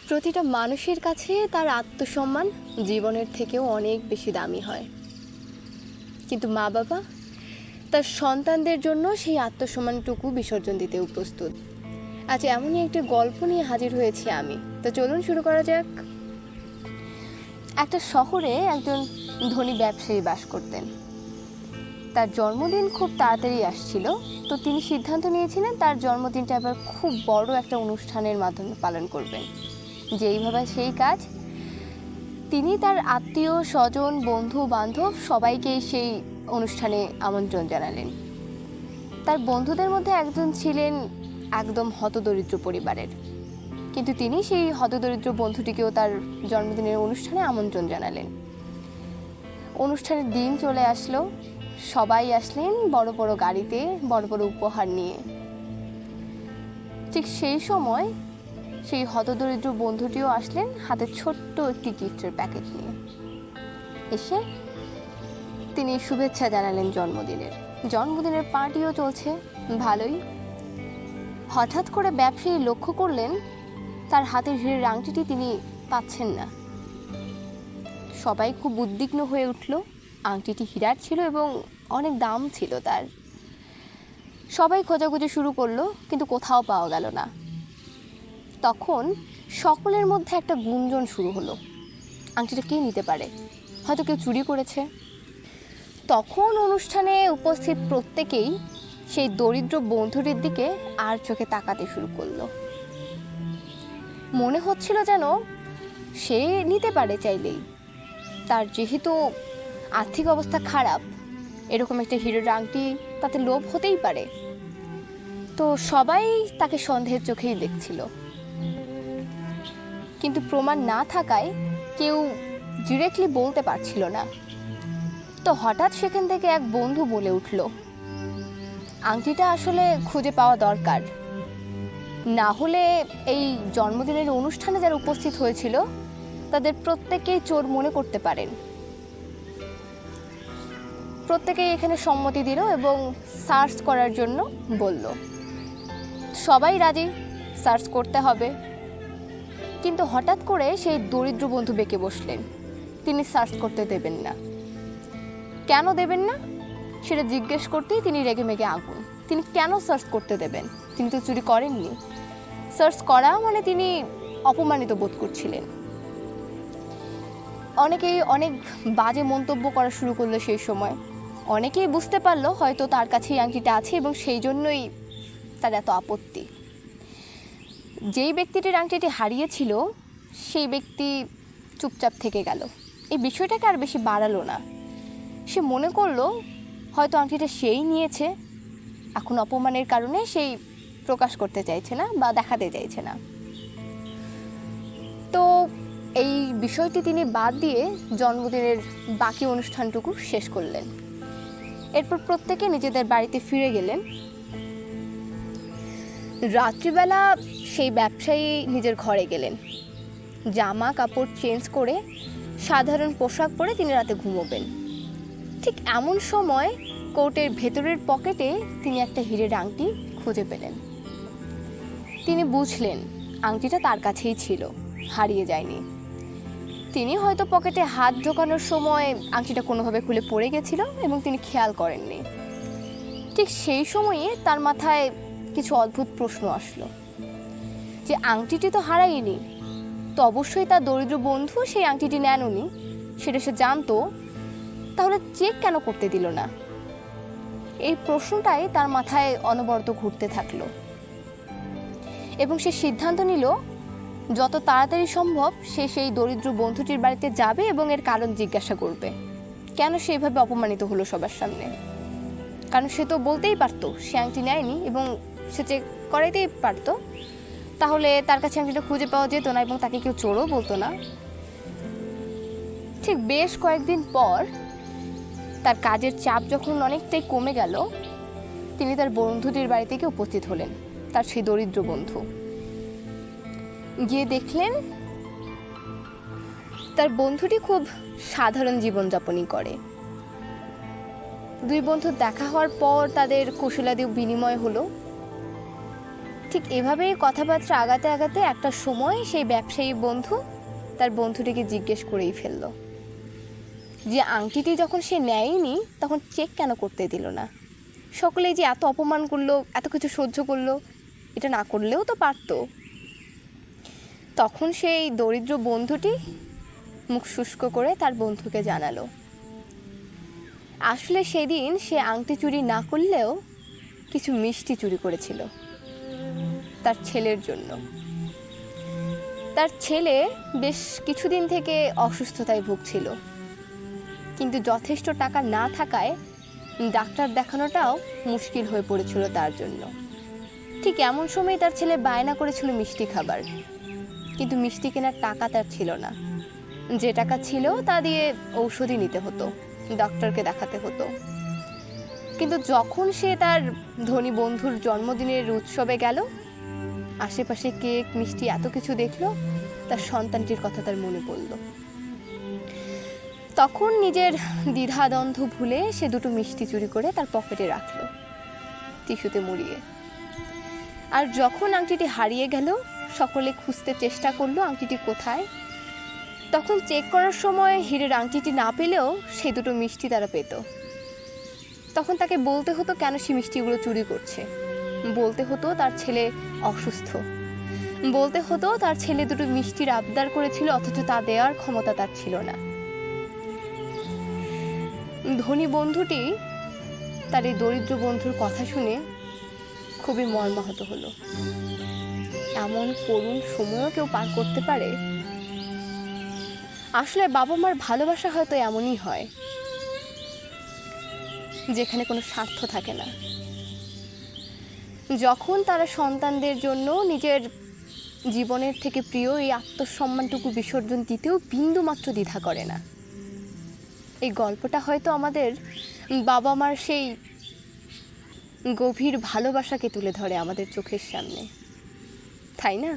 প্রতিটা মানুষের কাছে তার আত্মসম্মান জীবনের থেকেও অনেক বেশি দামি হয়, কিন্তু মা বাবা তার সন্তানদের জন্য সেই আত্মসম্মানটুকু বিসর্জন দিতেও প্রস্তুত। আজ এমনই একটি গল্প নিয়ে হাজির হয়েছি আমি। তো চলুন শুরু করা যাক। একটা শহরে একজন ধনী ব্যবসায়ী বাস করতেন। তার জন্মদিন খুব তাড়াতাড়ি আসছিল, তো তিনি সিদ্ধান্ত নিয়েছিলেন তার জন্মদিনটা এবার খুব বড় একটা অনুষ্ঠানের মাধ্যমে পালন করবেন। যেইভাবে সেই কাজ, তিনি তার আত্মীয় স্বজন বন্ধু বান্ধব সবাইকেই সেই অনুষ্ঠানে আমন্ত্রণ জানালেন। তার বন্ধুদের মধ্যে একজন ছিলেন একদম হতদরিদ্র পরিবারের, কিন্তু তিনি সেই হতদরিদ্র বন্ধুটিকেও তার জন্মদিনের অনুষ্ঠানে আমন্ত্রণ জানালেন। অনুষ্ঠানের দিন চলে আসলো, সবাই আসলেন বড় বড় গাড়িতে, বড় বড় উপহার নিয়ে। ঠিক সেই সময় সেই হতদরিদ্র বন্ধুটিও আসলেন হাতে ছোট্ট একটি গিফটের প্যাকেট নিয়ে। এসে তিনি শুভেচ্ছা জানালেন জন্মদিনের পার্টিও চলছে ভালোই। হঠাৎ করে ব্যবসায়ী লক্ষ্য করলেন তার হাতের হীরের আংটিটি তিনি পাচ্ছেন না। সবাই খুব উদ্বিগ্ন হয়ে উঠল। আংটিটি হীরার ছিল এবং অনেক দাম ছিল তার। সবাই খোঁজাখুঁজি শুরু করলো, কিন্তু কোথাও পাওয়া গেল না। তখন সকলের মধ্যে একটা গুঞ্জন শুরু হলো, আংটিটা কে নিতে পারে, হয়তো কেউ চুরি করেছে। তখন অনুষ্ঠানে উপস্থিত প্রত্যেকেই সেই দরিদ্র বন্ধুটির দিকে আর চোখে তাকাতে শুরু করলো। মনে হচ্ছিল যেন সে নিতে পারে চাইলেই, তার যেহেতু আর্থিক অবস্থা খারাপ, এরকম একটা হীরের আংটি তাতে লোভ হতেই পারে। তো সবাই তাকে সন্দেহের চোখেই দেখছিল, কিন্তু প্রমাণ না থাকায় কেউ ডিরেক্টলি বলতে পারছিল না। তো হঠাৎ সেখান থেকে এক বন্ধু বলে উঠল, আংটিটা আসলে খুঁজে পাওয়া দরকার, না হলে এই জন্মদিনের অনুষ্ঠানে যারা উপস্থিত হয়েছিল তাদের প্রত্যেকেই চোর মনে করতে পারেন। প্রত্যেকেই এখানে সম্মতি দিল এবং সার্চ করার জন্য বলল। সবাই রাজি, সার্চ করতে হবে। কিন্তু হঠাৎ করে সেই দরিদ্র বন্ধু বেঁকে বসলেন, তিনি সার্চ করতে দেবেন না। কেন দেবেন না সেটা জিজ্ঞেস করতেই তিনি রেগে মেগে আগুন। তিনি কেন সার্চ করতে দেবেন? তিনি তো চুরি করেননি। সার্চ করা মানে তিনি অপমানিত বোধ করছিলেন। অনেকেই অনেক বাজে মন্তব্য করা শুরু করলো সেই সময়। অনেকেই বুঝতে পারলো হয়তো তার কাছে এই আংটিটা আছে এবং সেই জন্যই তার এত আপত্তি। যেই ব্যক্তিটির আংটিটি হারিয়েছিল সেই ব্যক্তি চুপচাপ থেকে গেল, এই বিষয়টাকে আর বেশি বাড়ালো না। সে মনে করলো হয়তো আংটিটা সেই নিয়েছে, এখন অপমানের কারণে সেই প্রকাশ করতে চাইছে না বা দেখাতে চাইছে না। তো এই বিষয়টি তিনি বাদ দিয়ে জন্মদিনের বাকি অনুষ্ঠানটুকু শেষ করলেন। এরপর প্রত্যেকে নিজেদের বাড়িতে ফিরে গেলেন। রাত্রিবেলা সেই ব্যবসায়ী নিজের ঘরে গেলেন, জামা কাপড় চেঞ্জ করে সাধারণ পোশাক পরে তিনি রাতে ঘুমোবেন। ঠিক এমন সময় কোটের ভেতরের পকেটে তিনি একটা হীরের আংটি খুঁজে পেলেন। তিনি বুঝলেন আংটিটা তার কাছেই ছিল, হারিয়ে যায়নি। তিনি হয়তো পকেটে হাত ঢোকানোর সময় আংটিটা কোনোভাবে খুলে পড়ে গেছিল এবং তিনি খেয়াল করেননি। ঠিক সেই সময়ে তার মাথায় কিছু অদ্ভুত প্রশ্ন আসলো, যে আংটিটি তো হারায়নি, তো অবশ্যই তার দরিদ্র বন্ধু সেই আংটিটি নেননি, সেটা সে জানতো, তাহলে চেক কেন করতে দিল না? এই প্রশ্নটাই তার মাথায় অনবরত ঘুরতে থাকলো এবং সে সিদ্ধান্ত নিল যত তাড়াতাড়ি সম্ভব সে সেই দরিদ্র বন্ধুটির বাড়িতে যাবে এবং এর কারণ জিজ্ঞাসা করবে, কেন সে এভাবে অপমানিত হলো সবার সামনে। কারণ সে তো বলতেই পারতো সে আংটি নেয়নি এবং সে চেক করাইতেই পারতো, তাহলে তার কাছে আংটিটা খুঁজে পাওয়া যেত না এবং তাকে কেউ চোরও বলতো না। ঠিক বেশ কয়েকদিন পর তার কাজের চাপ যখন অনেকটাই কমে গেল, তিনি তার বন্ধুটির বাড়ি থেকে উপস্থিত হলেন, তার সেই দরিদ্র বন্ধু। গিয়ে দেখলেন তার বন্ধুটি খুব সাধারণ জীবনযাপনই করে। দুই বন্ধুর দেখা হওয়ার পর তাদের কুশলাদি বিনিময় হলো। ঠিক এভাবেই কথাবার্তা আগাতে আগাতে একটা সময় সেই ব্যবসায়ী বন্ধু তার বন্ধুটিকে জিজ্ঞেস করেই ফেলল যে আংটিটি যখন সে নেয়নি তখন চেক কেন করতে দিল না। সকলেই যে এত অপমান করলো, এত কিছু সহ্য করলো, এটা না করলেও তো পারত। তখন সেই দরিদ্র বন্ধুটি মুখ শুষ্ক করে তার বন্ধুকে জানালো আসলে সেদিন সে আংটি চুরি না করলেও কিছু মিষ্টি চুরি করেছিল তার ছেলের জন্য। তার ছেলে বেশ কিছুদিন থেকে অসুস্থতায় ভুগছিল, কিন্তু যথেষ্ট টাকা না থাকায় ডাক্তার দেখানোটাও মুশকিল হয়ে পড়েছিল তার জন্য। ঠিক এমন সময় তার ছেলে বায়না করেছিল মিষ্টি খাবার, কিন্তু মিষ্টি কেনার টাকা তার ছিল না। যে টাকা ছিল তা দিয়ে ঔষধই নিতে হতো, ডক্টরকে দেখাতে হতো। কিন্তু যখন সে তার ধনী বন্ধুর জন্মদিনের উৎসবে গেল, আশেপাশে কেক মিষ্টি এত কিছু দেখলো, তার সন্তানটির কথা তার মনে পড়ল। তখন নিজের দ্বিধাদ্বন্দ্ব ভুলে সে দুটো মিষ্টি চুরি করে তার পকেটে রাখলো, টিস্যুতে মুড়িয়ে। আর যখন আংটিটি হারিয়ে গেল, সকলে খুঁজতে চেষ্টা করলো আংটিটি কোথায়। তখন চেক করার সময় হীরের আংটিটি না পেলেও সেই দুটো মিষ্টি তারা পেত। তখন তাকে বলতে হতো কেন সে মিষ্টিগুলো চুরি করছে, বলতে হতো তার ছেলে অসুস্থ, বলতে হতো তার ছেলে দুটো মিষ্টির আবদার করেছিল অথচ তা দেওয়ার ক্ষমতা তার ছিল না। ধনী বন্ধুটি তার এই দরিদ্র বন্ধুর কথা শুনে খুবই মর্মাহত হলো। এমন করুণ সময়ও কেউ পার করতে পারে? আসলে বাবা মার ভালোবাসা হয়তো এমনই হয়, যেখানে কোনো স্বার্থ থাকে না। যখন তারা সন্তানদের জন্য নিজের জীবনের থেকে প্রিয় এই আত্মসম্মানটুকু বিসর্জন দিতেও বিন্দু মাত্র দ্বিধা করে না। এই গল্পটা হয়তো আমাদের বাবা মার সেই গভীর ভালোবাসাকে তুলে ধরে আমাদের চোখের সামনে, তাই না?